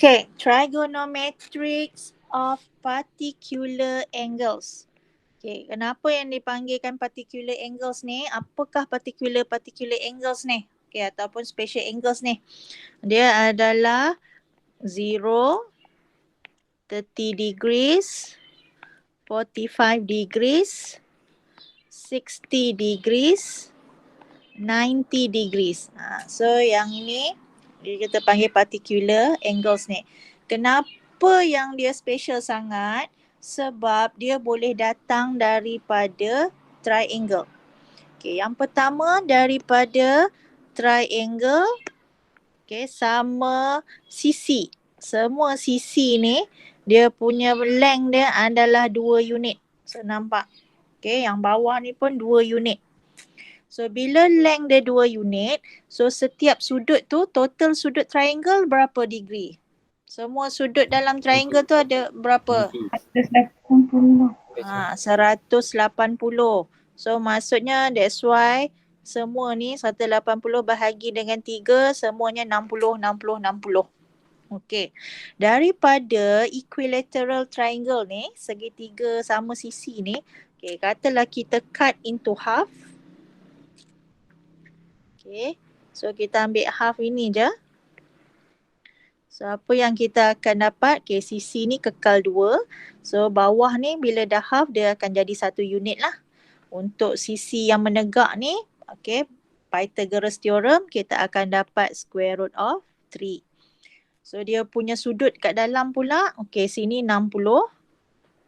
Okay, trigonometrics of particular angles. Okay, kenapa yang dipanggilkan particular angles ni? Apakah particular angles ni? Okay, ataupun special angles ni? Dia adalah 0, 30 degrees, 45 degrees, 60 degrees, 90 degrees. So yang ini kita panggil particular angles ni. Kenapa yang dia special sangat? Sebab dia boleh datang daripada triangle. Okay, yang pertama daripada triangle, okay, sama sisi. Semua sisi ni dia punya length dia adalah 2 unit. So nampak. Okay, yang bawah ni pun 2 unit. So bila length dia 2 unit, so setiap sudut tu, total sudut triangle berapa degree? Semua sudut dalam triangle tu ada berapa? 180. So maksudnya that's why semua ni 180 bahagi dengan 3, semuanya 60, 60, 60. Okey. Daripada equilateral triangle ni, segitiga sama sisi ni, okay, katalah kita cut into half. Okay, so kita ambil half ini je. So apa yang kita akan dapat, okay, sisi ni kekal 2. So bawah ni bila dah half dia akan jadi 1 unit lah. Untuk sisi yang menegak ni, okay, Pythagoras theorem kita akan dapat square root of 3. So dia punya sudut kat dalam pula, okay, sini 60.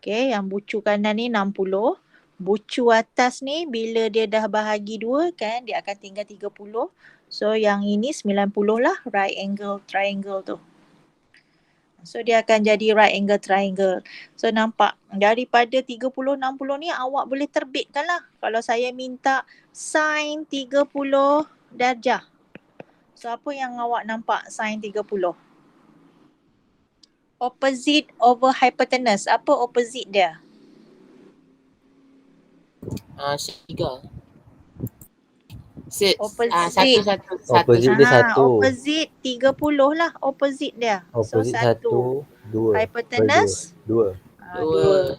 Okay, yang bucu kanan ni 60. Bucu atas ni bila dia dah bahagi 2 kan, dia akan tinggal 30. So yang ini 90 lah right angle triangle tu. So dia akan jadi right angle triangle. So nampak daripada 30, 60 ni awak boleh terbitkan lah. Kalau saya minta sin 30 darjah. So apa yang awak nampak sin 30? Opposite over hypotenuse. Apa opposite dia? Tiga. Opposite. Satu. Opposite dia satu. Opposite 30 lah opposite dia. Opposite So 1, 2. Hypotenuse? 2. 2.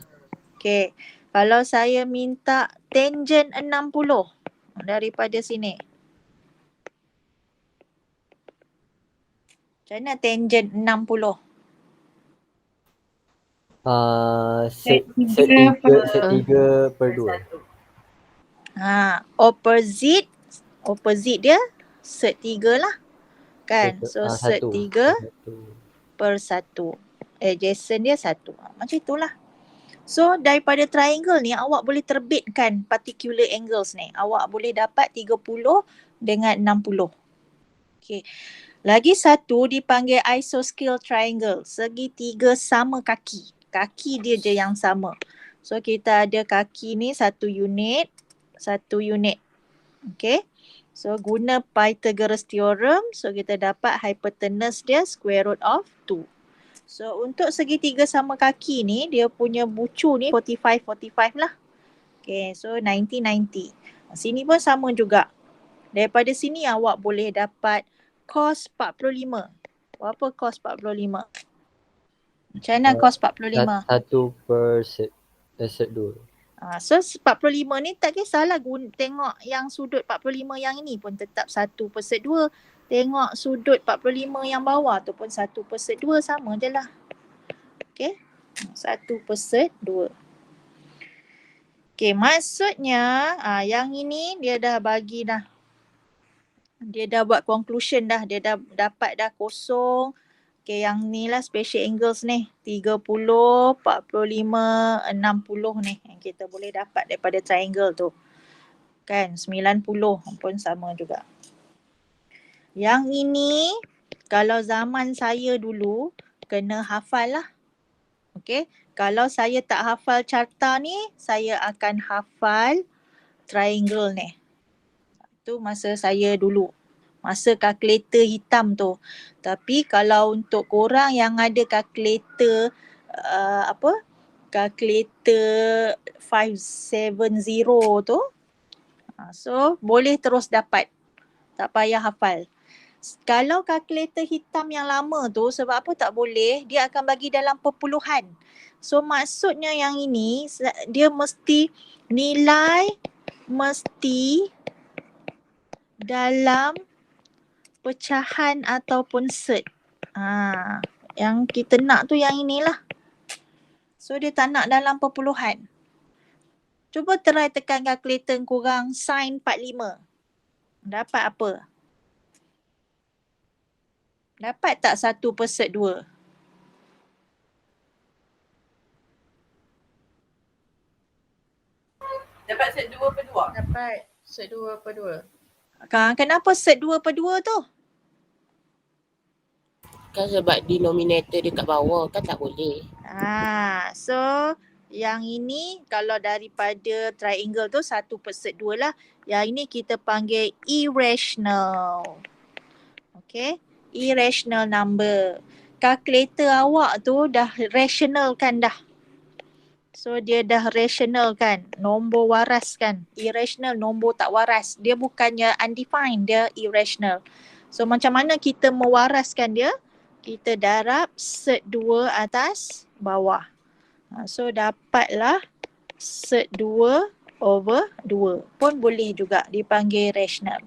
Okay. Kalau saya minta tangent 60 daripada sini. Macam mana tangent 60? Set 3 per 2. Opposite dia set 3 lah. Kan? So set 3 per 1. Adjacent dia 1. Macam itulah. So daripada triangle ni awak boleh terbitkan particular angles ni. Awak boleh dapat 30 dengan 60. Okay. Lagi satu dipanggil isosceles triangle. Segitiga sama kaki. Kaki dia je yang sama. So kita ada kaki ni 1 unit. 1 unit. Okay. So guna Pythagoras theorem. So kita dapat hypotenuse dia square root of 2. So untuk segitiga sama kaki ni, dia punya bucu ni 45 lah. Okay, so 90. Sini pun sama juga. Daripada sini awak boleh dapat cos 45. Berapa cos 45? Macam mana cos 45? 1 per set 2. So 45 ni tak kisahlah tengok yang sudut 45 yang ini pun tetap 1 per set 2. Tengok sudut 45 yang bawah tu pun 1 per set 2 sama je lah. Okay. 1 per set 2. Okay, maksudnya yang ini dia dah bagi dah. Dia dah buat conclusion dah. Dia dah dapat dah kosong. Okay, yang ni lah special angles ni. 30, 45, 60 ni. Yang kita boleh dapat daripada triangle tu. Kan, 90 pun sama juga. Yang ini, kalau zaman saya dulu, kena hafal lah. Okay, kalau saya tak hafal carta ni, saya akan hafal triangle ni. Itu masa saya dulu. Masa kalkulator hitam tu. Tapi kalau untuk korang yang ada kalkulator kalkulator 570 tu, so boleh terus dapat. Tak payah hafal. Kalau kalkulator hitam yang lama tu, sebab apa tak boleh, dia akan bagi dalam perpuluhan. So maksudnya yang ini, dia mesti nilai mesti dalam pecahan ataupun set. Yang kita nak tu yang inilah. So dia tak nak dalam perpuluhan. Cuba try tekan kalkulator korang sin 45. Dapat apa? Dapat tak 1/2? Dapat set 2/2. Dapat set 2/2. Kenapa set 2/2 tu? Kan sebab denominator dia kat bawah kan tak boleh. So yang ini kalau daripada triangle tu 1/2 lah. Yang ini kita panggil irrational. Okay, irrational number. Kalkulator awak tu dah rational kan dah. So dia dah rational kan, nombor waras kan. Irrational, nombor tak waras. Dia bukannya undefined, dia irrational. So macam mana kita mewaraskan dia? Kita darab set 2 atas bawah. So dapatlah set 2/2 pun boleh juga dipanggil rational.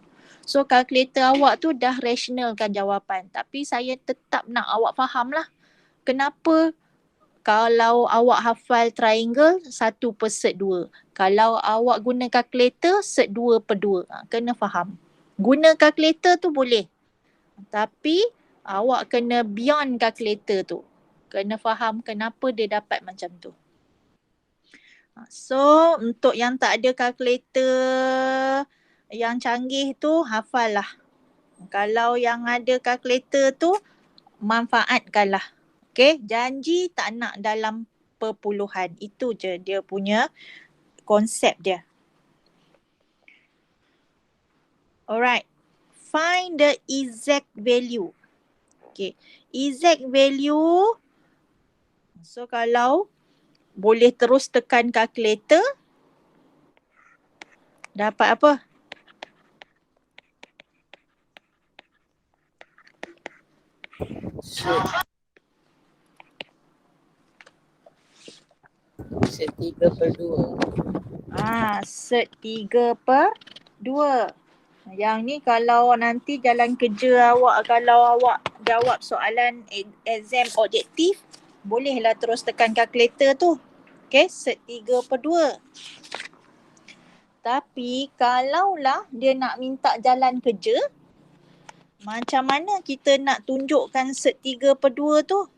So kalkulator awak tu dah rationalkan jawapan. Tapi saya tetap nak awak faham lah. Kenapa kalau awak hafal triangle 1/2. Kalau awak guna kalkulator set 2/2. Kena faham. Guna kalkulator tu boleh. Tapi awak kena beyond kalkulator tu. Kena faham kenapa dia dapat macam tu. So untuk yang tak ada kalkulator yang canggih tu hafal lah. Kalau yang ada kalkulator tu manfaatkanlah. Okay, janji tak nak dalam perpuluhan. Itu je dia punya konsep dia. Alright, find the exact value. Okay, exact value. So kalau boleh terus tekan kalkulator, dapat apa? Set 3/2. Set 3/2. Yang ni kalau nanti jalan kerja awak, kalau awak jawab soalan exam objektif, bolehlah terus tekan kalkulator tu. Okay, set 3/2. Tapi kalaulah dia nak minta jalan kerja, macam mana kita nak tunjukkan set 3/2 tu?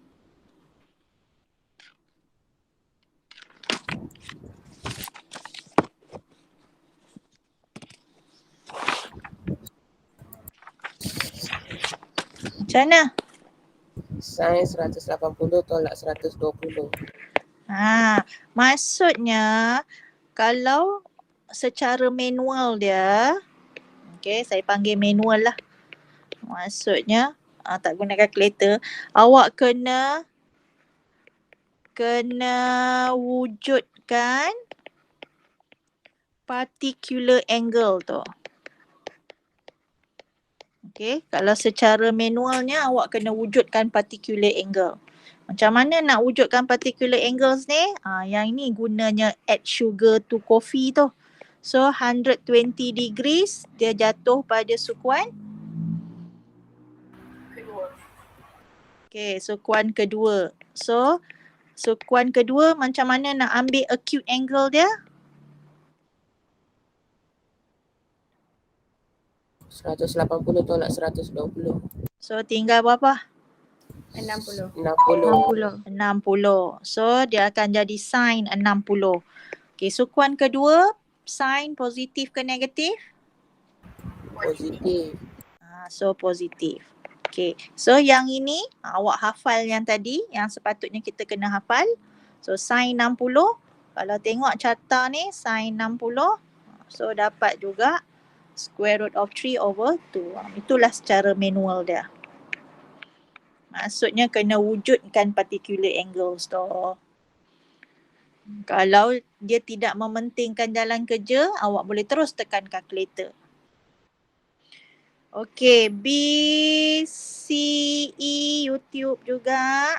Macam mana? Sin 180 tolak 120. Maksudnya kalau secara manual dia, okay, saya panggil manual lah. Maksudnya tak guna kalkulator, awak kena wujudkan particular angle tu. Okay, kalau secara manualnya awak kena wujudkan particular angle. Macam mana nak wujudkan particular angles ni? Yang ini gunanya add sugar to coffee tu. So 120 degrees dia jatuh pada sukuan Kedua. Okay, sukuan kedua. So sukuan kedua macam mana nak ambil acute angle dia? 180 tolak 120. So tinggal berapa? 60. 60. 60. So dia akan jadi sin 60. Okay, sukuan kedua, sin positif ke negatif? Positif. So positif. Okay, so yang ini awak hafal yang tadi, yang sepatutnya kita kena hafal. So sin 60, kalau tengok carta ni sin 60, so dapat juga square root of 3/2. Itulah secara manual dia. Maksudnya kena wujudkan particular angles tu. Kalau dia tidak mementingkan jalan kerja, awak boleh terus tekan kalkulator. Okay, B, C, E, YouTube juga.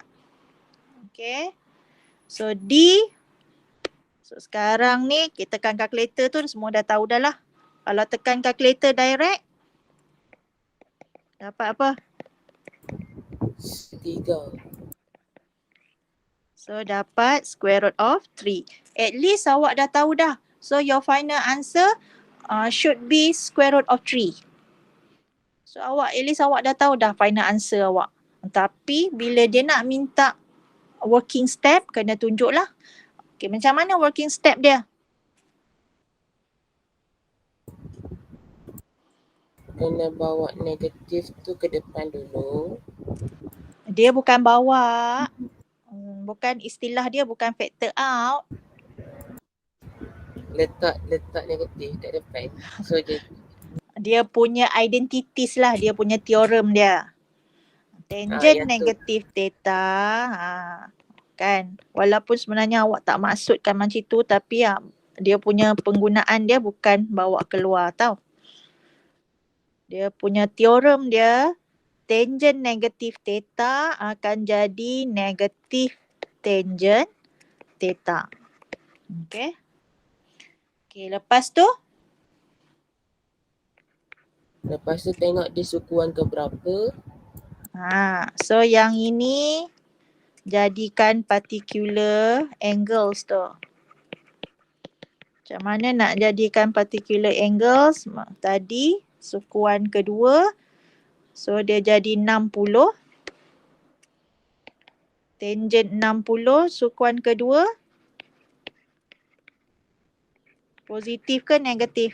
Okay. So D. So sekarang ni kita tekan calculator tu semua dah tahu dah lah. Kalau tekan calculator direct, dapat apa? 3. So dapat square root of 3. At least awak dah tahu dah. So your final answer should be square root of 3. So at least awak dah tahu dah final answer awak. Tapi bila dia nak minta working step, kena tunjuk lah. Okay, macam mana working step dia? Kena bawa negatif tu ke depan dulu. Dia bukan bawa. Bukan istilah dia bukan factor out. Letak negatif kat depan. So Dia punya identities lah. Dia punya theorem dia. Tangent yang tu. negatif theta. Kan. Walaupun sebenarnya awak tak maksudkan macam tu, tapi dia punya penggunaan dia bukan bawa keluar tau. Dia punya teorem dia, tangent negatif theta akan jadi negatif tangent theta. Okay. Okay, lepas tu tengok dia sukuan ke berapa. so yang ini jadikan particular angles tu. Macam mana nak jadikan particular angles? Tadi sukuan kedua. So dia jadi 60. Tangent 60 sukuan kedua. Positif ke negatif?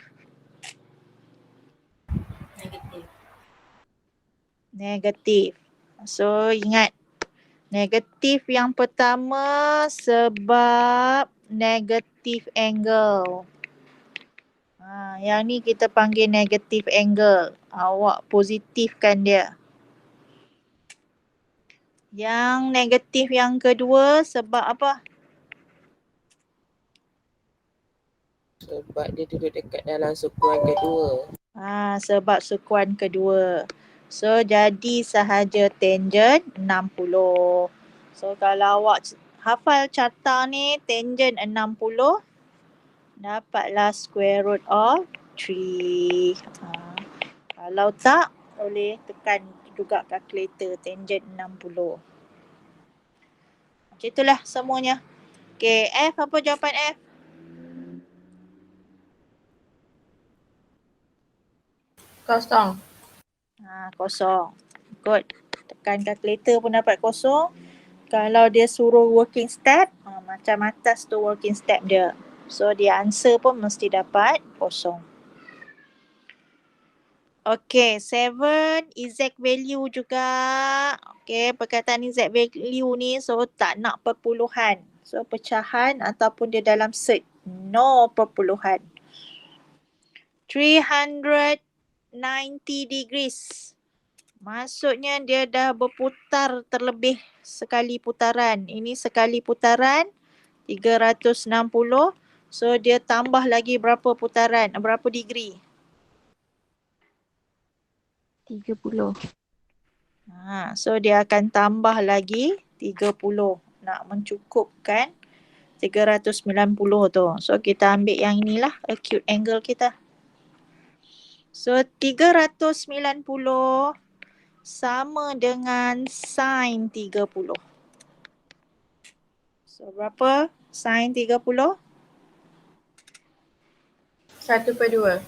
Negatif. So ingat, negatif yang pertama sebab negatif angle. Yang ni kita panggil negatif angle. Awak positifkan dia. Yang negatif yang kedua sebab apa? Sebab dia duduk dekat dalam sukuan kedua. Sebab sukuan kedua. So jadi sahaja tangent 60. So kalau awak hafal carta ni, tangent 60 dapatlah square root of 3. Kalau tak, boleh tekan juga calculator tangent 60. Macam itulah semuanya. Okay, F apa jawapan F? Kosong. Kosong. Good. Tekan calculator pun dapat kosong. Kalau dia suruh working step, macam atas tu working step dia. So dia answer pun mesti dapat kosong. Okay, 7 exact value juga. Okay, perkataan exact value ni so tak nak perpuluhan. So pecahan ataupun dia dalam set. No perpuluhan. 390 degrees. Maksudnya dia dah berputar terlebih sekali putaran. Ini sekali putaran 360. So dia tambah lagi berapa putaran? Berapa degree? 30. So dia akan tambah lagi 30. Nak mencukupkan 390 tu. So kita ambil yang inilah acute angle kita. So 390 sama dengan sin 30. So berapa sin 30? 1/2.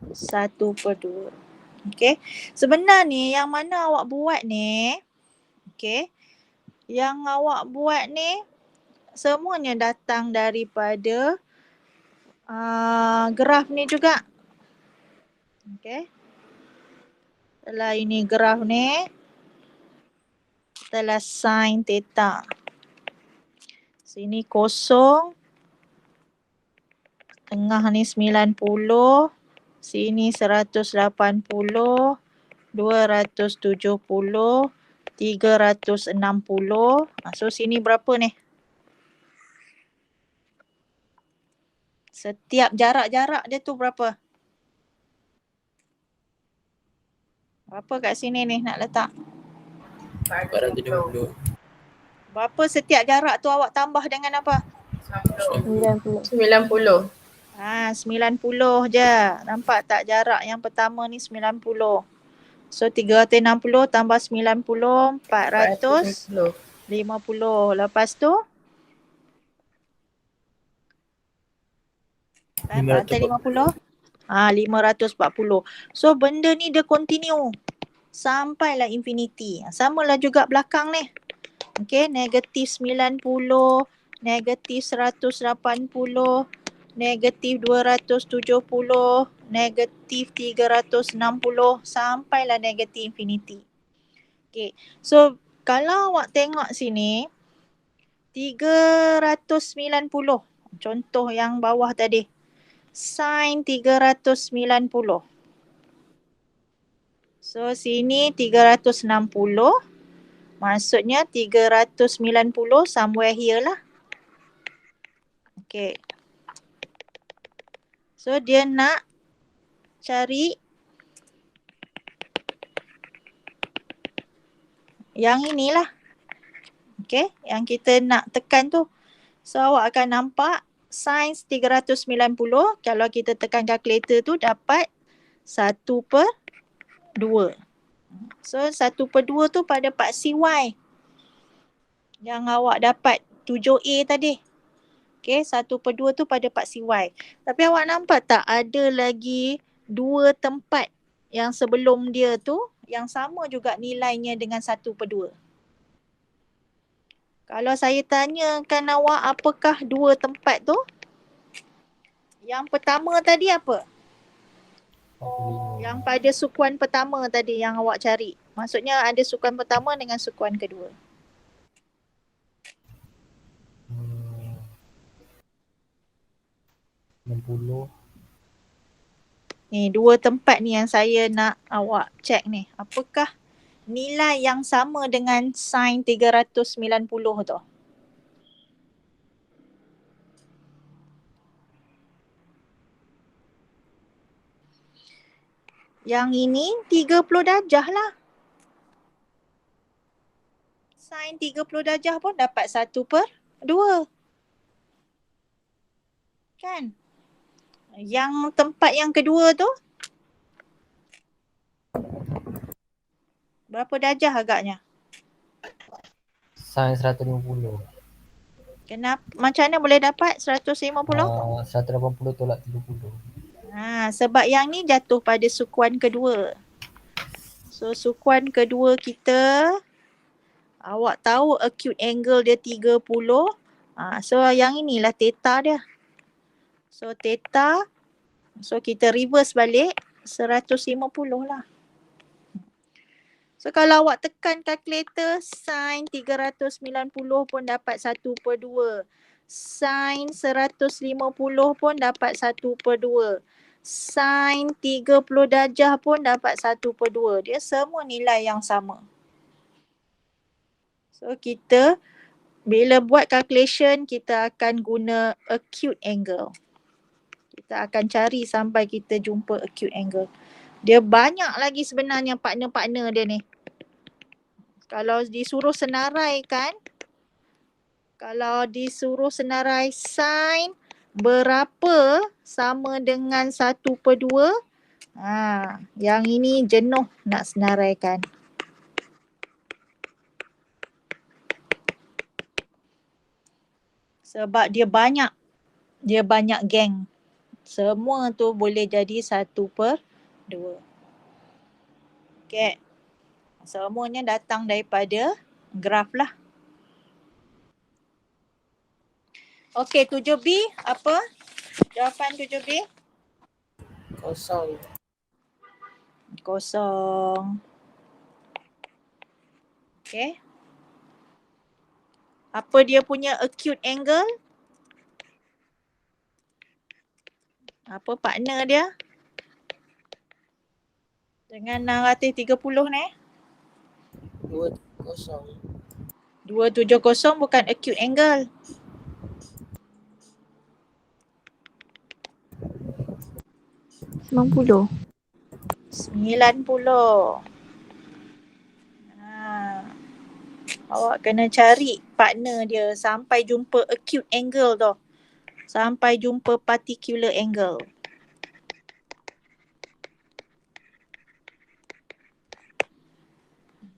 1/2. Okay. Sebenarnya yang mana awak buat ni, okay, yang awak buat ni semuanya datang daripada graf ni juga. Okay. Setelah ini graf ni, setelah sin theta. Sini kosong. Tengah ni 90. Sini 180. 270. 360. So sini berapa ni? Setiap jarak-jarak dia tu berapa? Berapa kat sini ni nak letak? 450. Berapa setiap jarak tu awak tambah dengan apa? 90. 90 je. Nampak tak jarak yang pertama ni 90. So 360 tambah 90, 450. Lepas tu? 450. 540. So benda ni dia continue sampailah infinity. Samalah juga belakang ni. Okay, negatif 90, negatif 180, negatif 270, negatif 360 sampailah negatif infinity. Okay, so kalau awak tengok sini 390, contoh yang bawah tadi, sin 390. So sini 360, maksudnya 390 somewhere here lah. Okay. So dia nak cari yang inilah. Okay, yang kita nak tekan tu. So awak akan nampak sin 390, kalau kita tekan kalkulator tu dapat 1/2. So 1/2 tu pada paksi Y yang awak dapat 7A tadi. Okay, 1/2 tu pada paksi Y. Tapi awak nampak tak ada lagi 2 tempat yang sebelum dia tu yang sama juga nilainya dengan 1/2. Kalau saya tanyakan awak apakah 2 tempat tu? Yang pertama tadi apa? Yang pada sukuan pertama tadi yang awak cari. Maksudnya ada sukuan pertama dengan sukuan kedua. Hmm, 60. Ni 2 tempat ni yang saya nak awak check ni. Apakah nilai yang sama dengan sin 390 tu? Yang ini 30 darjah lah. Sin 30 darjah pun dapat 1/2. Kan? Yang tempat yang kedua tu berapa darjah agaknya? Sin 150. Kenapa? Macam mana boleh dapat 150? 180 tolak 30. Sebab yang ni jatuh pada sukuan kedua. So sukuan kedua kita, awak tahu acute angle dia 30. So yang inilah theta dia. So theta, so kita reverse balik 150 lah. So kalau awak tekan kalkulator, sin 390 pun dapat 1/2. Sin 150 pun dapat 1/2. Sin 30 darjah pun dapat 1/2. Dia semua nilai yang sama. So kita bila buat calculation, kita akan guna acute angle. Kita akan cari sampai kita jumpa acute angle. Dia banyak lagi sebenarnya partner-partner dia ni. Kalau disuruh senaraikan, kalau disuruh senarai sin berapa sama dengan 1/2, yang ini jenuh nak senaraikan. Sebab dia banyak geng. Semua tu boleh jadi 1/2. Okay. Semuanya datang daripada graf lah. Okay, 7B apa? Jawapan 7B? Kosong. Okay. Apa dia punya acute angle? Apa partner dia? Dengan 630 ni? 270. 270 bukan acute angle. Sembilan puluh. 90. Awak kena cari partner dia sampai jumpa acute angle tu. Sampai jumpa particular angle.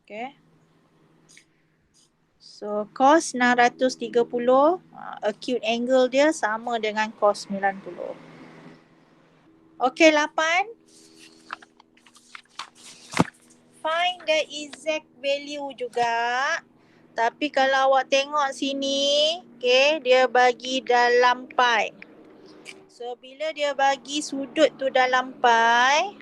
Okay. So cos 630, acute angle dia sama dengan cos 90. Okay, 8. Find the exact value juga. Tapi kalau awak tengok sini, okay, dia bagi dalam pi. So bila dia bagi sudut tu dalam pi,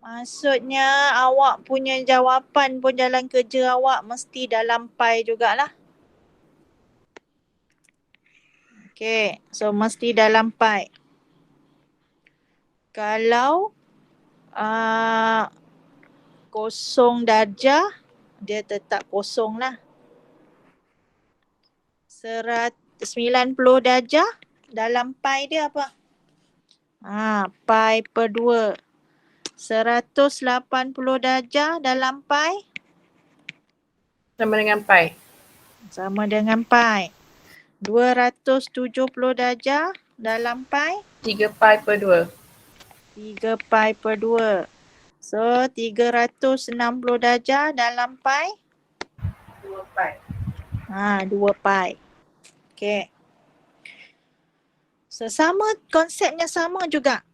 maksudnya awak punya jawapan pun jalan kerja awak mesti dalam pi jugalah. Okay, so mesti dalam pi. Kalau 0 darjah, dia tetap kosong lah. 90 darjah, dalam pi dia apa? Pi per 2. 180 darjah dalam pi? Sama dengan pi. Sama dengan pi. 270 darjah dalam pi? 3 pi per 2. 3 pi per 2. So 360 darjah dalam pi? 2 pi. 2 pi. Okay. So sama, konsepnya sama juga.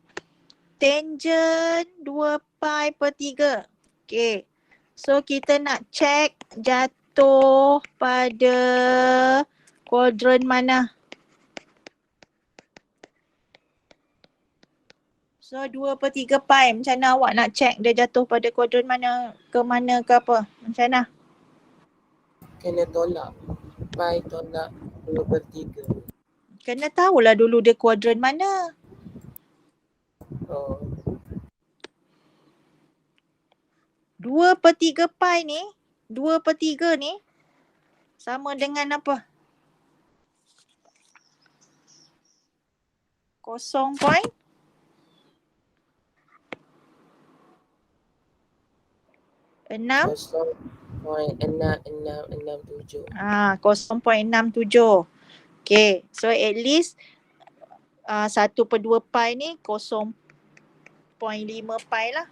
Tangent 2 pi per 3. Okay. So kita nak check jatuh pada kuadran mana? So 2 per 3 pi, macam mana awak nak check dia jatuh pada kuadran mana ke apa? Macam mana? Kena tolak. Pi tolak 2 per 3. Kena tahulah dulu dia kuadran mana. Oh. 2 per 3 pi ni, 2 per 3 ni sama dengan apa? 0.667. 0.6667. 0.67. Okay, so at least 1 per 2 pi ni 0.5 pi lah.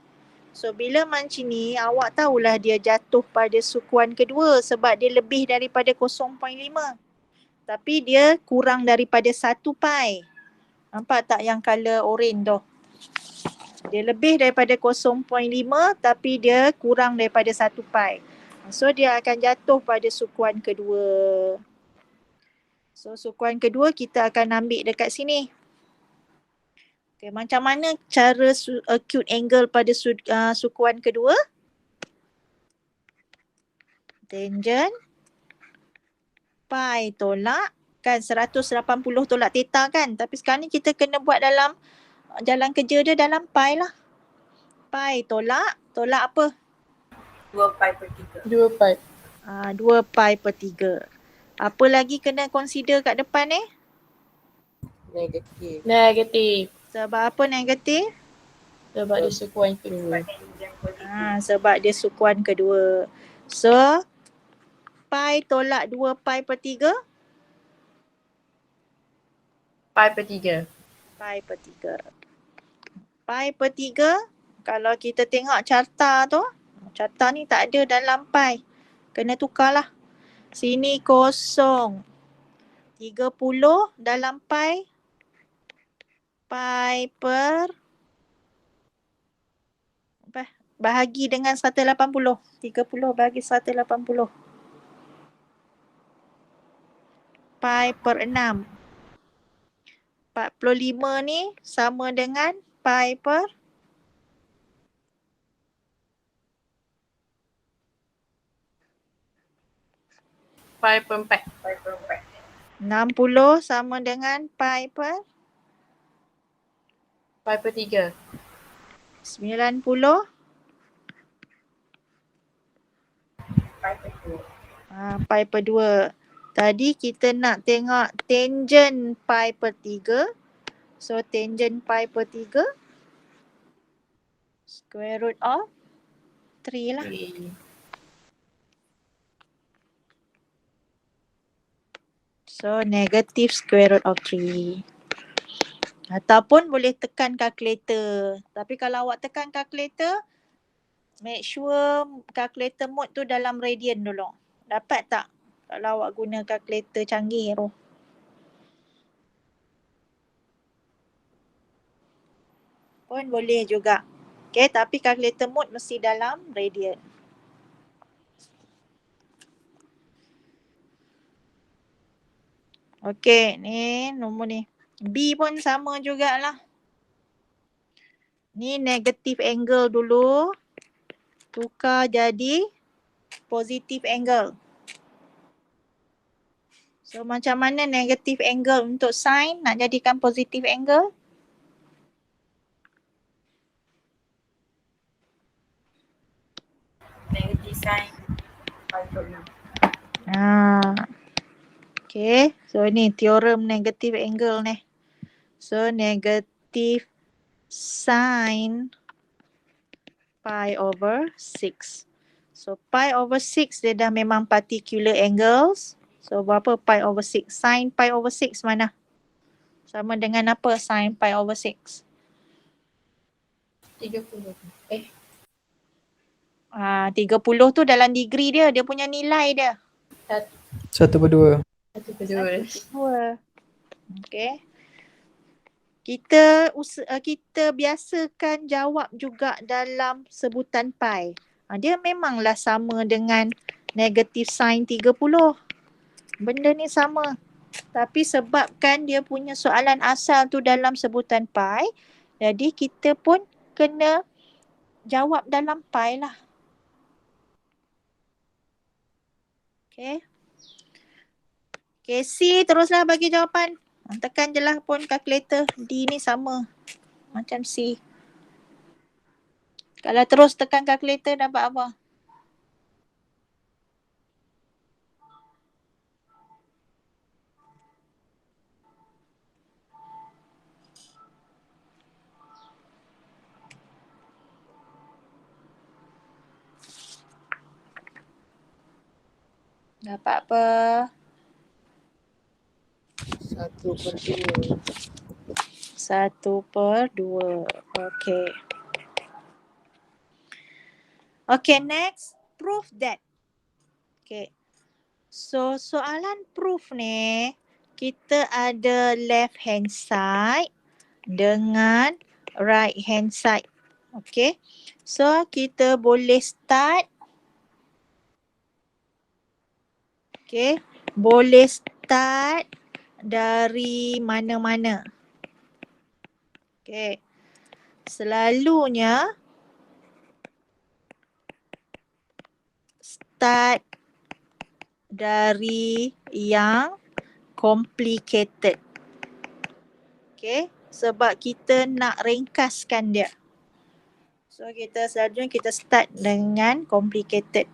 So bila macam ni, awak tahulah dia jatuh pada sukuan kedua sebab dia lebih daripada 0.5. Tapi dia kurang daripada 1 pi. Nampak tak yang colour orange tu? Dia lebih daripada 0.5 tapi dia kurang daripada 1 pi. So dia akan jatuh pada sukuan kedua. So sukuan kedua kita akan ambil dekat sini. Okay, macam mana cara acute angle pada sukuan kedua? Tangent pi tolak kan 180 tolak theta kan. Tapi sekarang ni kita kena buat dalam jalan kerja dia dalam pi lah. Pi tolak apa? 2 pi per 3. 2 pi. 2 pi per 3. Apa lagi kena consider kat depan ni? Negatif. Negatif. Sebab apa negatif? Sebab dia sukuan kedua. Sebab dia sukuan kedua. So, pi tolak 2 pi per 3? Pi per 3. Pi per 3. Pi per 3, kalau kita tengok carta tu, carta ni tak ada dalam pi. Kena tukarlah. Sini kosong. 30 dalam pi. Pi per bahagi dengan 180. 30 bahagi 180. Pi per 6. 45 ni sama dengan pi per Pi per 4. 60 sama dengan pi per Pi per 3. 90. Pi per 2. Tadi kita nak tengok tangent pi per 3. So tangent pi per 3 square root of 3 lah. So negative square root of 3. Ataupun boleh tekan calculator. Tapi kalau awak tekan calculator, make sure calculator mode tu dalam radian dulu. Dapat tak? Kalau awak guna calculator canggih tu. Pun boleh juga. Okay, tapi calculator mode mesti dalam radian. Okay, ni nombor ni. B pun sama jugalah. Ni negative angle dulu. Tukar jadi positive angle. So macam mana negative angle untuk sin nak jadikan positive angle? Negative sin 5/6. Okay, so ni teorem negative angle ni. So negative sin pi over 6. So pi over 6 dia dah memang particular angles. So berapa pi over 6? Sin pi over 6 mana? Sama dengan apa sin pi over 6? 30. 30 tu dalam degree dia. Dia punya nilai dia. 1/2. 1/2. Okay. Kita biasakan jawab juga dalam sebutan pi. Dia memanglah sama dengan negatif sin 30. Benda ni sama. Tapi sebabkan dia punya soalan asal tu dalam sebutan pi, jadi kita pun kena jawab dalam pi lah. Okay. Okay, C teruslah bagi jawapan. Tekan je lah pun calculator. D ni sama macam C. Kalau terus tekan calculator dapat apa? Dapat apa? 1/2. 1/2. Okay. Okay, next. Prove that. Okay. So, soalan proof ni, kita ada left hand side dengan right hand side. Okay. So, kita boleh start. Okay. Boleh start dari mana-mana. Okay. Selalunya start dari yang complicated. Okay. Sebab kita nak ringkaskan dia. So selalunya kita start dengan complicated.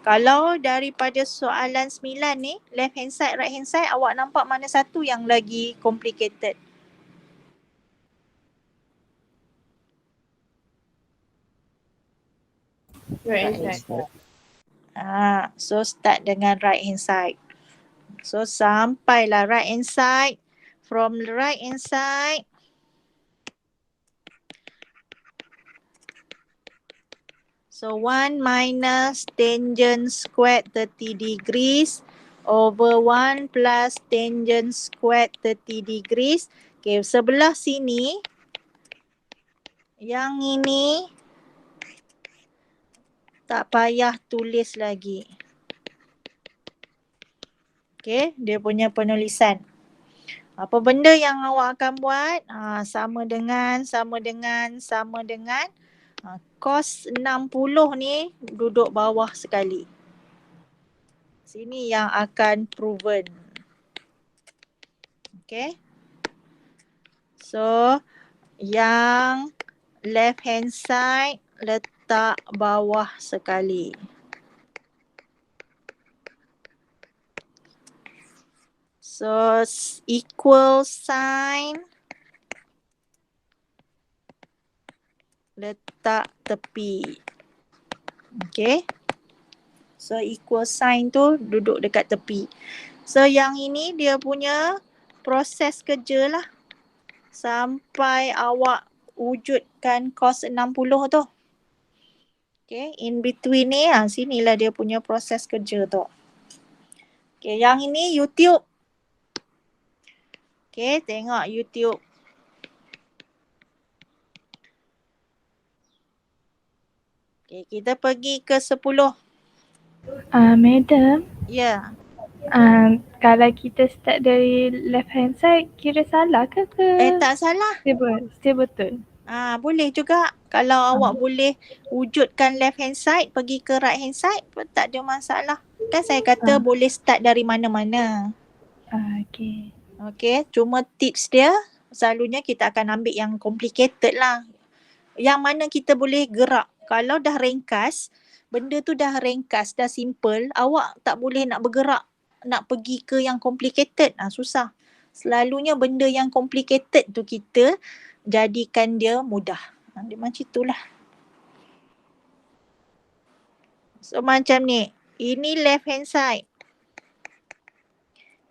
Kalau daripada soalan 9 ni, left hand side, right hand side, awak nampak mana satu yang lagi complicated? Right hand side. So start dengan right hand side. So sampailah right hand side. From the right hand side, so 1 minus tangent squared 30 degrees over 1 plus tangent squared 30 degrees. Okay, sebelah sini, yang ini tak payah tulis lagi. Okay, dia punya penulisan. Apa benda yang awak akan buat? Sama dengan cos 60 ni duduk bawah sekali. Sini yang akan proven. Okay. So, yang left hand side letak bawah sekali. So, equal sign letak tepi. Okay. So, equal sign tu duduk dekat tepi. So yang ini dia punya proses kerja lah sampai awak wujudkan cos 60 tu. Okay, in between ni sinilah dia punya proses kerja tu. Okay, yang ini YouTube. Okay, tengok YouTube. Okay, kita pergi ke 10. Madam, Ya. kalau kita start dari left hand side, kira salah ke? Tak salah. Still betul. Boleh juga. Kalau awak boleh wujudkan left hand side, pergi ke right hand side pun tak ada masalah. Kan saya kata boleh start dari mana-mana. Okay. Okay, cuma tips dia selalunya kita akan ambil yang complicated lah. Yang mana kita boleh gerak. Kalau dah ringkas, benda tu dah ringkas, dah simple, awak tak boleh nak bergerak, nak pergi ke yang complicated. Susah. Selalunya benda yang complicated tu kita jadikan dia mudah. Dia macam itulah. So macam ni. Ini left hand side.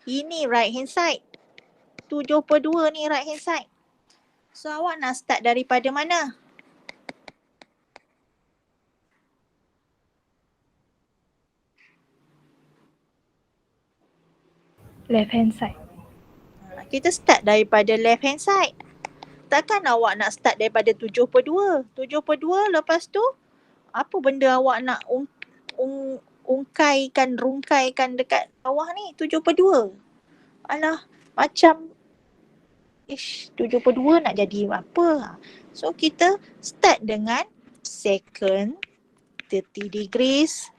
Ini right hand side. 7/2 ni right hand side. So awak nak start daripada mana? Left hand side. Kita start daripada left hand side. Takkan awak nak start daripada 7/2. 7/2 lepas tu apa benda awak nak rungkaikan dekat bawah ni 7/2. Alah, macam 7/2 nak jadi apa? So kita start dengan secant 30 degrees,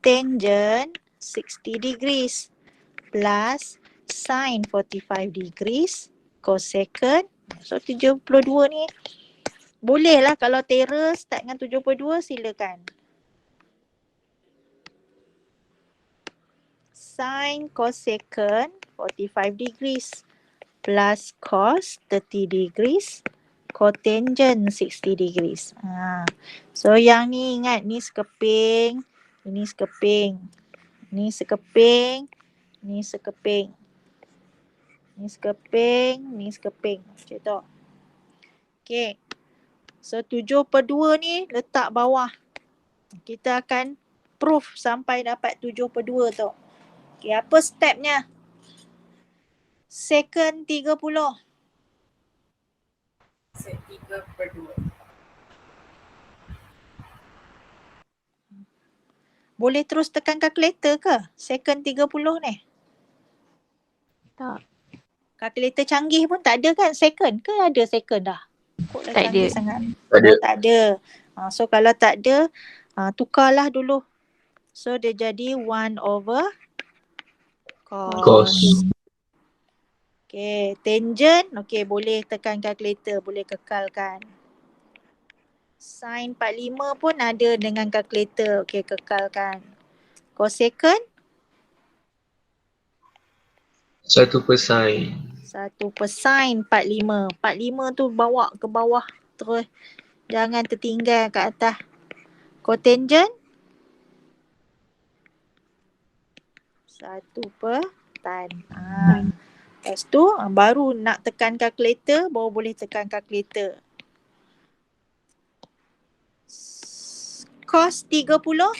tangent 60 degrees plus sin 45 degrees, cosecant. So 72 ni boleh lah kalau terus start dengan 72 silakan. Sin cosecant 45 degrees plus cos 30 degrees, cotangent 60 degrees. So yang ni ingat, ni sekeping, ini sekeping, ni sekeping, ni sekeping, ni sekeping, ni sekeping. Macam tu. Okay. So 7/2 ni letak bawah. Kita akan proof sampai dapat 7/2 tu. Okay, apa stepnya? Secant 30. Set 3/2. Boleh terus tekan calculator ke? Secant 30 ni. Tak. Kalkulator canggih pun tak ada kan second? Ke ada second dah? Kok dah Tak canggih ada. sangat? Tak ada. Tak ada. So kalau tak ada, tukarlah dulu. So dia jadi 1/cos. Cos. Okay, tangent. Okay, boleh tekan kalkulator. Boleh kekalkan. Sin 45 pun ada dengan kalkulator. Okay, kekalkan. Cosecant. 1/sin. 1/sin 45. 45 tu bawa ke bawah terus. Jangan tertinggal kat atas. Cotangent. 1/tan. Lepas tu baru nak tekan kalkulator, baru boleh tekan kalkulator. Cos 30.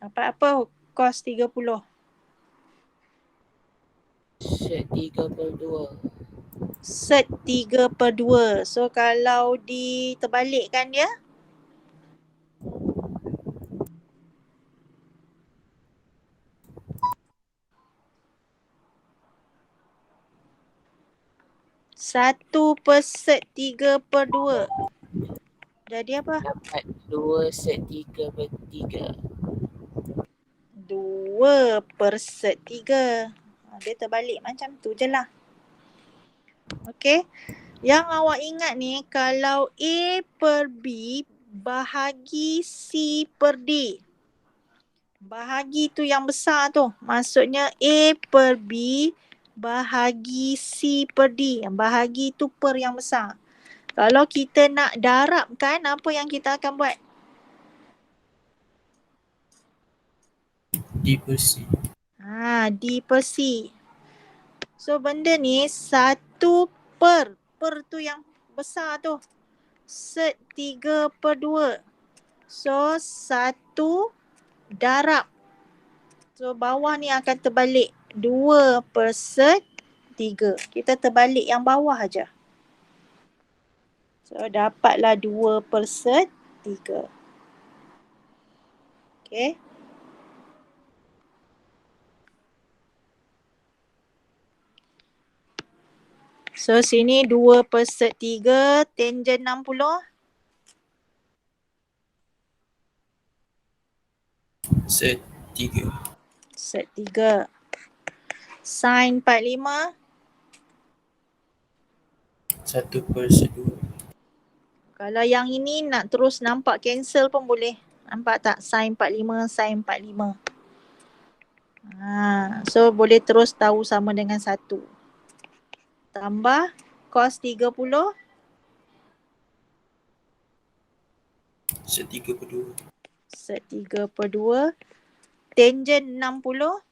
Apa cos 30? Set 3/2. Set 3/2. So kalau diterbalikkan dia, satu per set 3/2. Jadi apa? Dapat 2 set 3/3. 2 per set 3. Dia terbalik macam tu je lah. Okay. Yang awak ingat ni, kalau A per B bahagi C per D. Bahagi tu yang besar tu. Maksudnya A per B bahagi C per D. Bahagi tu per yang besar. Kalau kita nak darabkan, apa yang kita akan buat? D per C. D per C. So benda ni 1 per tu yang besar tu. Set 3/2. So 1 darab. So bawah ni akan terbalik. 2 per set 3. Kita terbalik yang bawah aja. So dapatlah 2 per set 3. Okay. So sini 2 per set 3, tangent 60. Set 3. Set 3. Sin 45. 1 per set 2. Kalau yang ini nak terus nampak cancel pun boleh. Nampak tak? Sin 45, sin 45. So boleh terus tahu sama dengan 1. Tambah cos 30. Set 3/2. Set 3/2. Tangent 60.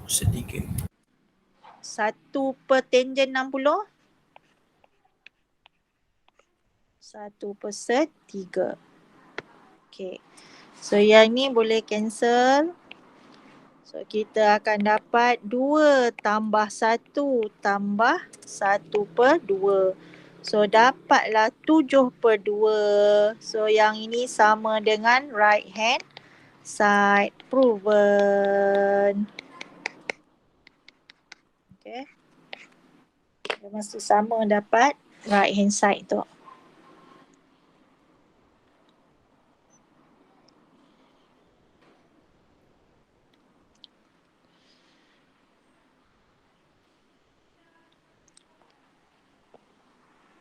Set 3. 1 per tangent 60. 1 per set 3. Okay. So yang ni boleh cancel. So kita akan dapat 2 tambah 1 tambah 1 per 2. So dapatlah 7 per 2. So yang ini sama dengan right hand side proven. Okay. Dia mesti sama dapat right hand side tu.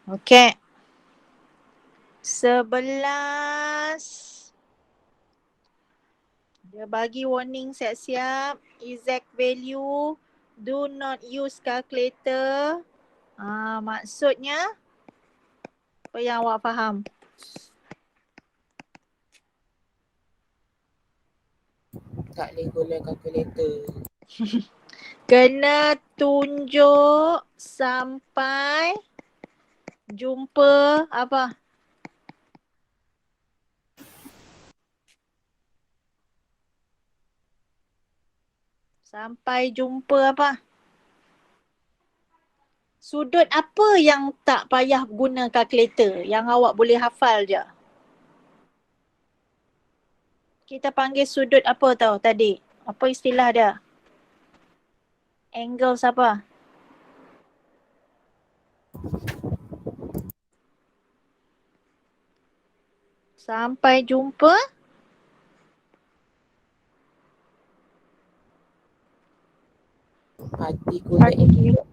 Okay. 11. Dia bagi warning siap-siap. Exact value. Do not use calculator. Maksudnya apa yang awak faham? Tak boleh guna kalkulator. Kena tunjuk sampai jumpa apa? Sampai jumpa apa? Sudut apa yang tak payah guna kalkulator? Yang awak boleh hafal je. Kita panggil sudut apa tahu tadi? Apa istilah dia? Angles apa? Sampai jumpa. Particular angle.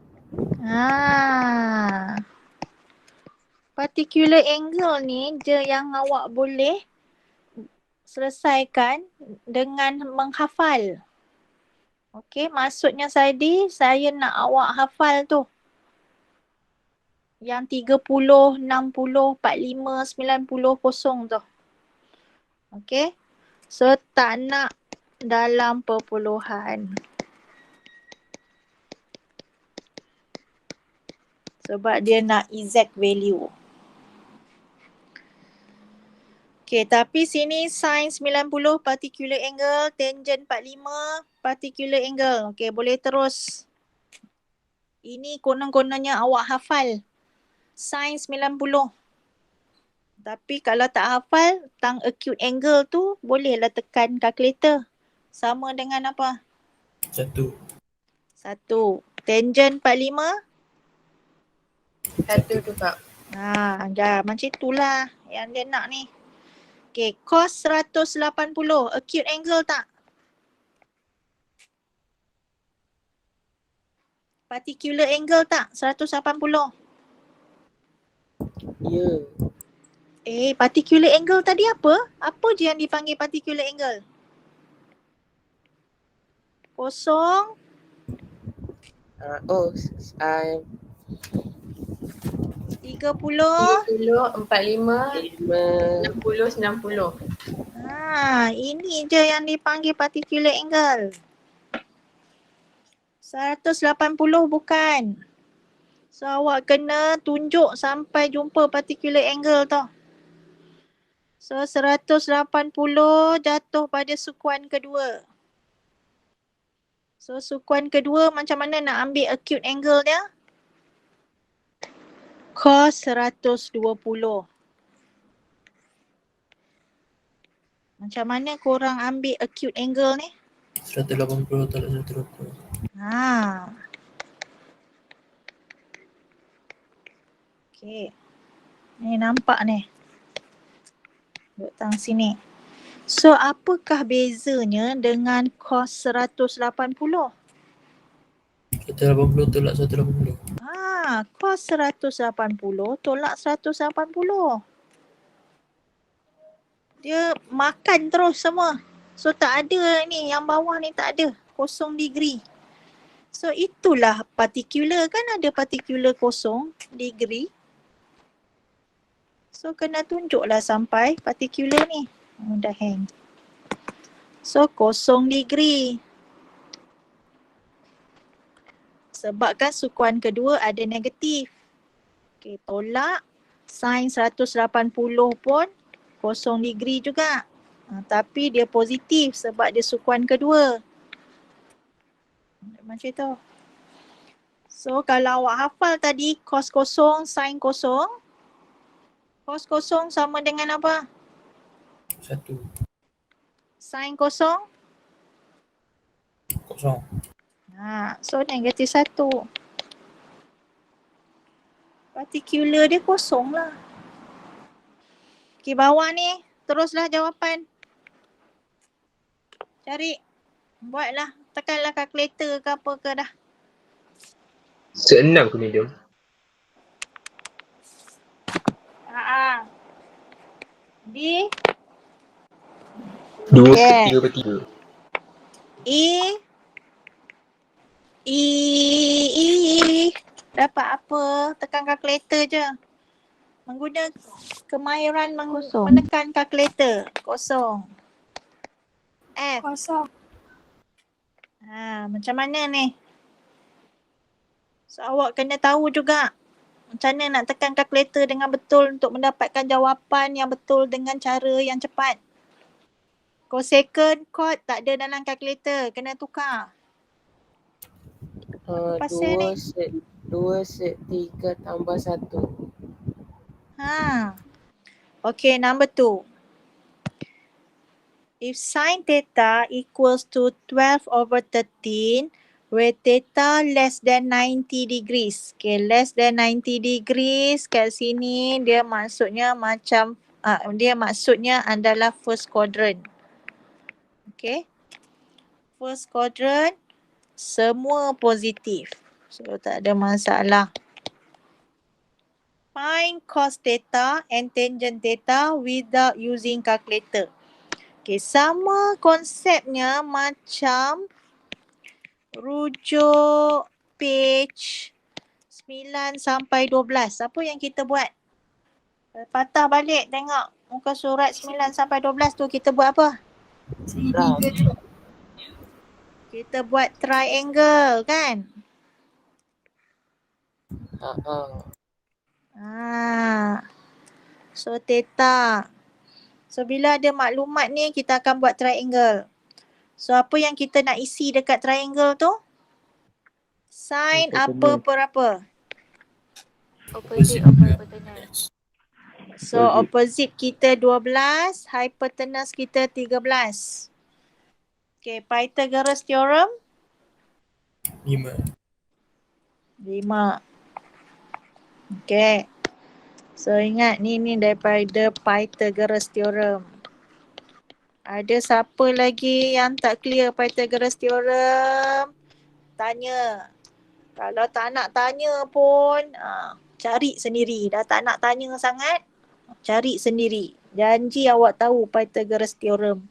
Particular angle ni je yang awak boleh selesaikan dengan menghafal. Okey, maksudnya saya nak awak hafal tu. Yang 30, 60, 45, 90, kosong tu. Okey. So tak nak dalam perpuluhan. Sebab dia nak exact value. Okay, tapi sini sin 90 particular angle, tangent 45 particular angle. Okay, boleh terus. Ini konon-kononnya awak hafal. Sin 90. Tapi kalau tak hafal, tang acute angle tu bolehlah tekan kalkulator. Sama dengan apa? 1. Tangent 45. 1 juga. Macam itulah yang dia nak ni. Okay, cos 180. Acute angle tak? Particular angle tak? 180. Ya. Particular angle tadi apa? Apa je yang dipanggil particular angle? Kosong. 30. 30, 45, 5, 60, 90. Ini je yang dipanggil particular angle. 180 bukan. So awak kena tunjuk sampai jumpa particular angle tu. So 180 jatuh pada sukuan kedua. So sukuan kedua macam mana nak ambil acute angle dia? Cos 120. Macam mana korang ambil acute angle ni? 180 tolak 120. Okay. Ni nampak ni. Duduk tang sini. So apakah bezanya dengan cos 180? 180 tolak 180. Cos 180 tolak 180. Dia makan terus semua. So tak ada ni, yang bawah ni tak ada. 0 degree. So itulah particular, kan ada particular 0 degree. So kena tunjuklah sampai particular ni. Dah hang. So 0 degree. Sebabkan sukuan kedua ada negatif. Okay, tolak sin 180 pun 0 degree juga. Tapi dia positif sebab dia sukuan kedua. Macam tu. So kalau awak hafal tadi cos 0, sin 0. Cos 0 sama dengan apa? 1. Sin 0? Kosong. So negatif 1. Particular dia 0 lah. Okay, bawah ni teruslah jawapan. Cari. Buatlah. Tekanlah kalkulator ke apa ke dah. Seenam ke medium? D. 2/3/3. Dapat apa? Tekan kalkulator je. Mengguna kemahiran menekan kalkulator. 0. F. Kosong. Macam mana ni? So awak kena tahu juga macam mana nak tekan kalkulator dengan betul untuk mendapatkan jawapan yang betul dengan cara yang cepat. Cosecant, cot tak ada dalam kalkulator. Kena tukar. Pasal ni? 2/3 tambah 1. Okay, number 2. If sin theta equals to 12/13, where theta less than 90 degrees. Okay, less than 90 degrees kat sini dia maksudnya macam, dia maksudnya adalah first quadrant. Okay. First quadrant, semua positif. So tak ada masalah. Find cos theta and tangent theta without using calculator. Okay, sama konsepnya macam rujuk page 9 sampai 12. Apa yang kita buat? Patah balik tengok muka surat 9 sampai 12 tu kita buat apa? Kita buat triangle kan? So theta. So bila ada maklumat ni kita akan buat triangle. So apa yang kita nak isi dekat triangle tu? Sin apa per apa? Opposite of hypotenuse. So opposite kita 12, hypotenuse kita 13. Okay, Pythagoras theorem? 5. 5. Okay. So ingat ni daripada Pythagoras theorem. Ada siapa lagi yang tak clear Pythagoras theorem? Tanya. Kalau tak nak tanya pun cari sendiri. Dah tak nak tanya sangat, cari sendiri. Janji awak tahu Pythagoras theorem.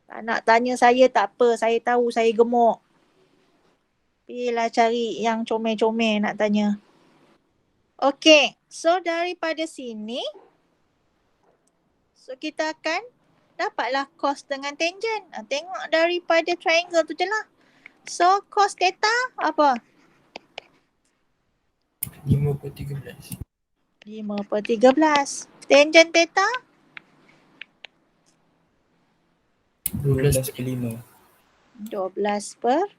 Tak nak tanya saya tak apa, saya tahu, saya gemuk. Pergilah cari yang comel-comel nak tanya. Okey, so daripada sini, so kita akan dapatlah cos dengan tangent. Tengok daripada triangle tu je lah. So cos theta apa? 5/13. 5/13. Tangent theta 12/5. 12/5.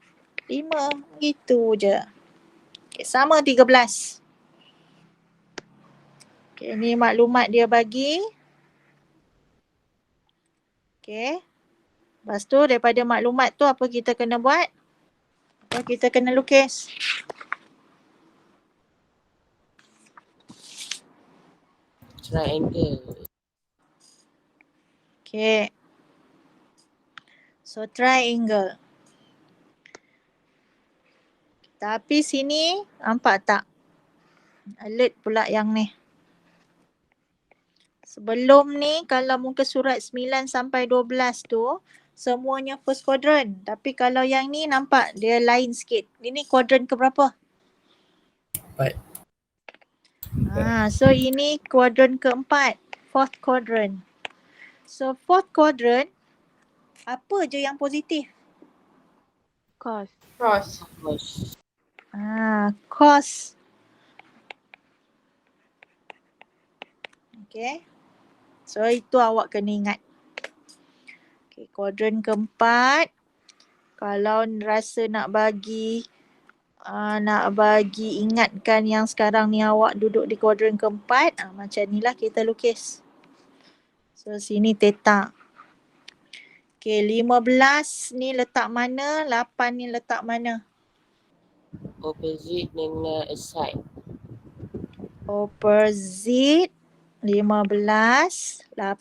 Gitu je. Okay, sama 13. Okay, ni maklumat dia bagi. Okay. Lepas tu daripada maklumat tu apa kita kena buat? Apa kita kena lukis? Triangle. Okay. So triangle. Tapi sini nampak tak? Alert pula yang ni. Sebelum ni kalau muka surat 9 sampai 12 tu semuanya first quadrant. Tapi kalau yang ni nampak dia lain sikit. Ini quadrant ke berapa? 4. So ini quadrant keempat. Fourth quadrant. So fourth quadrant apa je yang positif? Cos. Cross. Cos. Cos. Okay. So itu awak kena ingat. Okay, kuadran keempat. Kalau rasa nak bagi ingatkan yang sekarang ni awak duduk di kuadran keempat, macam ni lah kita lukis. So sini theta. Okay, 15 ni letak mana, 8 ni letak mana? Opposite dengan aside. Opposite 15, 8,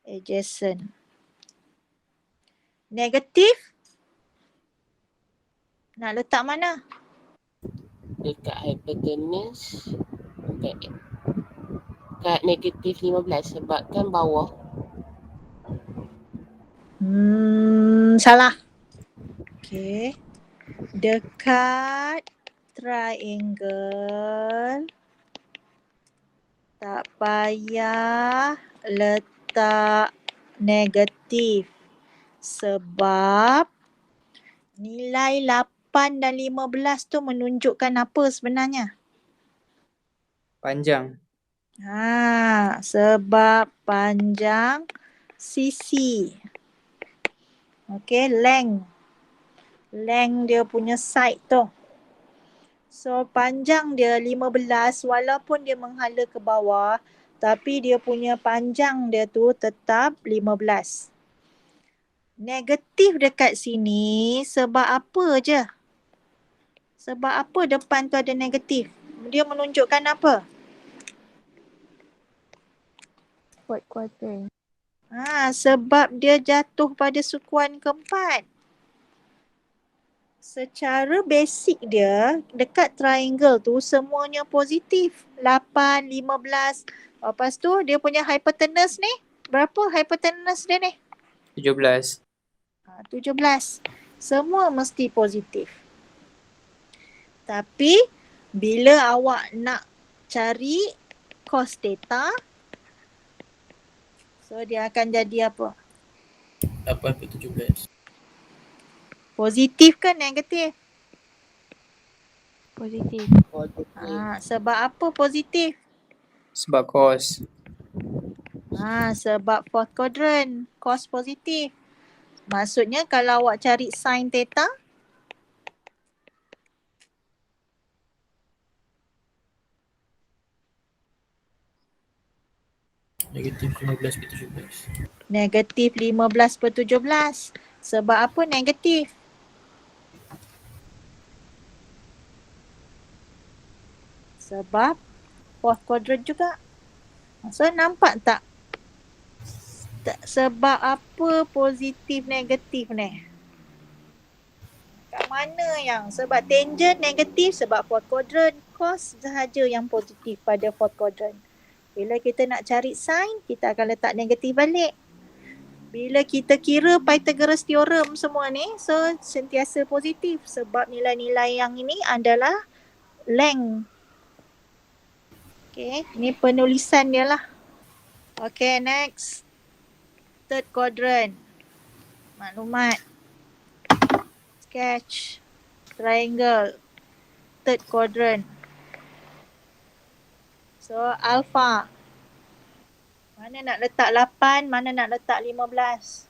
adjacent. Negatif nak letak mana? Dekat hypotenuse. Kat negatif 15 sebab kan bawah. Salah. Okay. Dekat triangle tak payah letak negatif sebab nilai 8 dan 15 tu menunjukkan apa sebenarnya? Panjang. Sebab panjang sisi. Okay, length. Length dia punya side tu. So panjang dia 15 walaupun dia menghala ke bawah tapi dia punya panjang dia tu tetap 15. Negatif dekat sini sebab apa je? Sebab apa depan tu ada negatif? Dia menunjukkan apa? Fourth quadrant. Sebab dia jatuh pada sukuan keempat. Secara basic dia, dekat triangle tu semuanya positif. 8, 15. Lepas tu dia punya hypotenuse ni, berapa hypotenuse dia ni? 17. 17. Semua mesti positif. Tapi, bila awak nak cari cos theta, so dia akan jadi apa? 8/17. Positif ke negatif? Positif. Positif. Sebab apa positif? Sebab cos. Sebab fourth quadrant, cos positif. Maksudnya kalau awak cari sin theta, Negatif 15/17. negatif 15/17. Sebab apa negatif? Sebab fourth quadrant juga. So nampak tak? Sebab apa positif negatif ni? Kat mana yang? Sebab tangent negatif sebab fourth quadrant. Cos sahaja yang positif pada fourth quadrant. Bila kita nak cari sin, kita akan letak negatif balik. Bila kita kira Pythagoras theorem semua ni, so sentiasa positif sebab nilai-nilai yang ini adalah length Okay, ni penulisan dia lah. Okay, next. Third quadrant. Maklumat. Sketch. Triangle. Third quadrant. So, alpha. Mana nak letak 8, mana nak letak 15?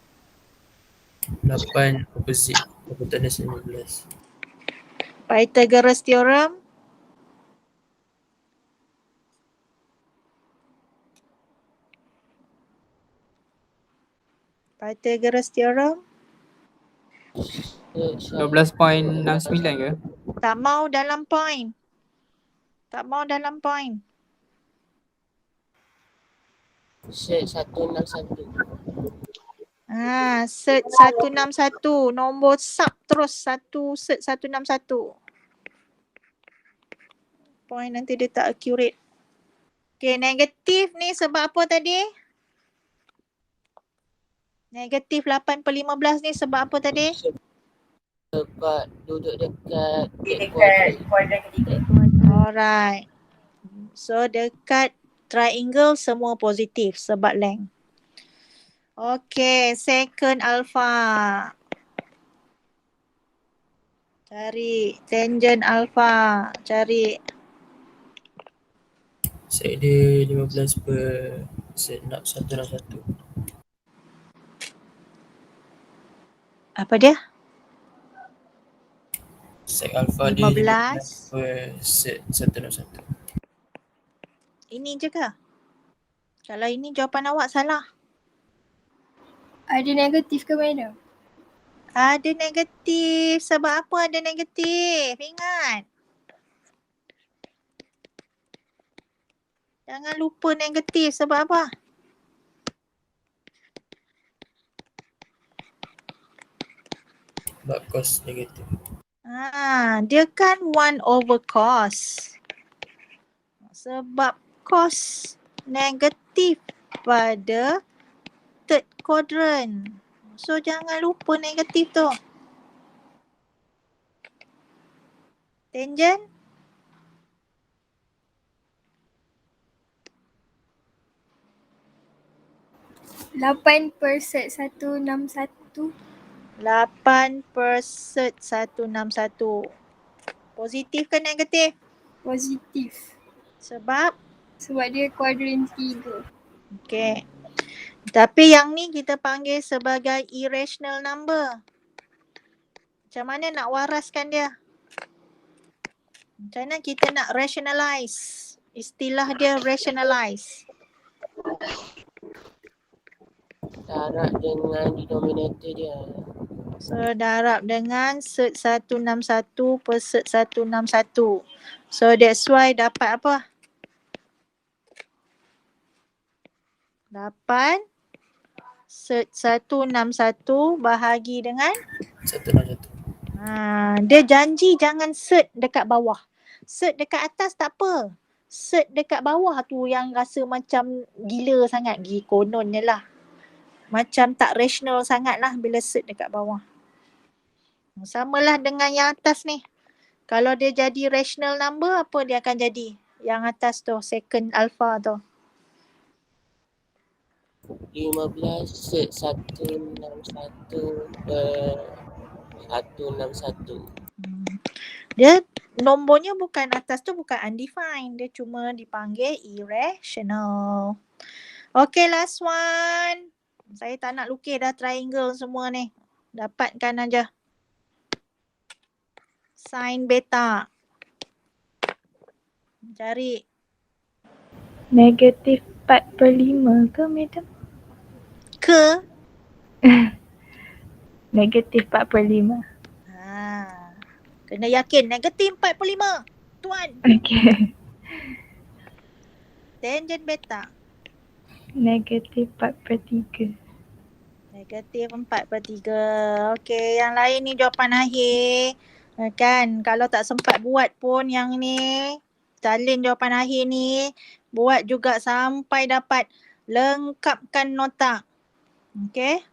8 opposite hypotenuse 15. Pythagoras theorem. Pythagoras theorem. 12.69 ke? Tak mau dalam point. Tak mau dalam point. Set 161. Set 161. Nombor sub terus set 161. Point nanti dia tak accurate. Okay, negatif ni sebab apa tadi? Negatif 8/15 ni sebab apa tadi? Sebab duduk dekat kuadran ketiga. Alright. So dekat triangle semua positif sebab length. Okay, second alpha. Cari tangent alpha. Cari. Set dia 15 per set 161. Apa dia? Set alpha dia 15 per set 161. Ini je ke? Kalau ini jawapan awak salah. Ada negatif ke madam? Ada negatif. Sebab apa ada negatif? Ingat. Jangan lupa negatif. Sebab apa? Sebab cos negatif. Dia kan 1 over cos. Sebab cos negatif pada third quadrant. So jangan lupa negatif tu. Tangent. Lapan per set 161. 8 per set 161. Positif ke negatif? Positif. Sebab? Sebab dia kuadran 3. Okay. Tapi yang ni kita panggil sebagai irrational number. Macam mana nak waraskan dia? Macam mana kita nak rationalize? Istilah dia rationalize. darab dengan denominator dia. So darab dengan set 161 per set 161. So that's why dapat apa? Dapat set 161 bahagi dengan 161. dia janji jangan set dekat bawah. Set dekat atas tak apa. Set dekat bawah tu yang rasa macam gila sangat. Kononnya lah. Macam tak rational sangat lah bila set dekat bawah. Samalah dengan yang atas ni. Kalau dia jadi rational number, apa dia akan jadi? Yang atas tu, second alpha tu. 15 set 161 per 161. Dia nombornya bukan atas tu bukan undefined. Dia cuma dipanggil irrational. Okay, last one. Saya tak nak lukis dah triangle semua ni. Dapatkan aja. Sin beta. Cari. Negatif 4/5 ke madam? Ke? Negatif 4/5. Kena yakin. Negatif 4/5. Tuan. Okay. Tangent beta. Negatif 4/3. Negatif 4/3. Okay, yang lain ni jawapan akhir. Kan, kalau tak sempat buat pun yang ni, salin jawapan akhir ni, buat juga sampai dapat lengkapkan nota. Okay.